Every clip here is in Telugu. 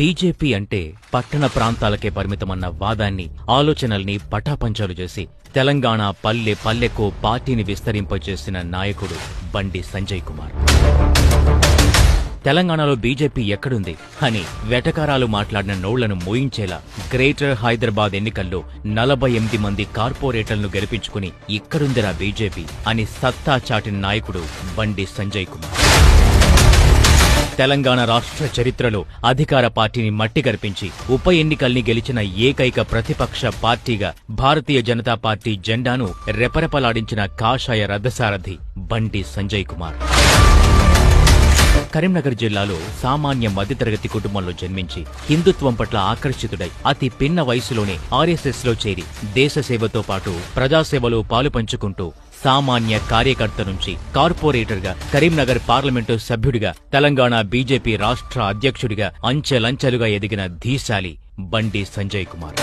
బీజేపీ అంటే పట్టణ ప్రాంతాలకే పరిమితమన్న వాదాన్ని, ఆలోచనల్ని పటాపంచలు చేసి తెలంగాణ పల్లె పల్లెకు పార్టీని విస్తరింపచేసిన నాయకుడు బండి సంజయ్ కుమార్. తెలంగాణలో బీజేపీ ఎక్కడుంది అని వెటకారాలు మాట్లాడిన నోళ్లను మోయించేలా గ్రేటర్ హైదరాబాద్ ఎన్నికల్లో 48 మంది కార్పొరేటర్లను గెలిపించుకుని ఇక్కడుందిరా బీజేపీ అని సత్తా చాటిన నాయకుడు బండి సంజయ్ కుమార్. తెలంగాణ రాష్ట్ర చరిత్రలో అధికార పార్టీని మట్టి గర్పించి ఉప ఎన్నికల్ని గెలిచిన ఏకైక ప్రతిపక్ష పార్టీగా భారతీయ జనతా పార్టీ జెండాను రెపరెపలాడించిన కాషాయ రథసారథి బండి సంజయ్ కుమార్. కరీంనగర్ జిల్లాలో సామాన్య మధ్యతరగతి కుటుంబంలో జన్మించి హిందుత్వం పట్ల ఆకర్షితుడై అతి పిన్న వయసులోనే ఆర్ఎస్ఎస్ లో చేరి దేశ సేవతో పాటు ప్రజాసేవలో పాలుపంచుకుంటూ సామాన్య కార్యకర్త నుంచి కార్పొరేటర్గా, కరీంనగర్ పార్లమెంటు సభ్యుడిగా, తెలంగాణ బీజేపీ రాష్ట్ర అధ్యక్షుడిగా అంచెలంచెలుగా ఎదిగిన ధీశాలి బండి సంజయ్ కుమార్.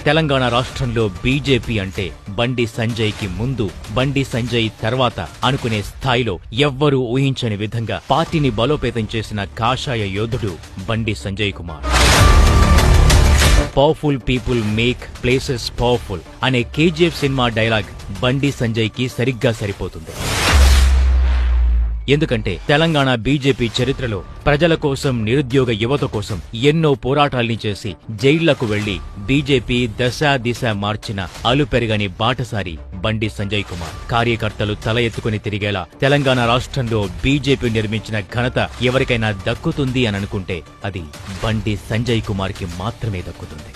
తెలంగాణ రాష్ట్రంలో బీజేపీ అంటే బండి సంజయ్కి ముందు, బండి సంజయ్ తర్వాత అనుకునే స్థాయిలో ఎవ్వరూ ఊహించని విధంగా పార్టీని బలోపేతం చేసిన కాషాయ యోధుడు Bandi Sanjay Kumar. Powerful people make places powerful అనే కేజీఎఫ్ సినిమా డైలాగ్ బండి సంజయ్కి సరిగ్గా సరిపోతుంది. ఎందుకంటే తెలంగాణ బీజేపీ చరిత్రలో ప్రజల కోసం, నిరుద్యోగ యువత కోసం ఎన్నో పోరాటాల్ని చేసి జైళ్లకు వెళ్లి బీజేపీ దశ దిశ మార్చిన అలుపెరగని బాటసారి బండి సంజయ్ కుమార్. కార్యకర్తలు తల ఎత్తుకుని తిరిగేలా తెలంగాణ రాష్ట్రంలో బీజేపీ నిర్మించిన ఘనత ఎవరికైనా దక్కుతుంది అని అనుకుంటే అది బండి సంజయ్ కుమార్ కి మాత్రమే దక్కుతుంది.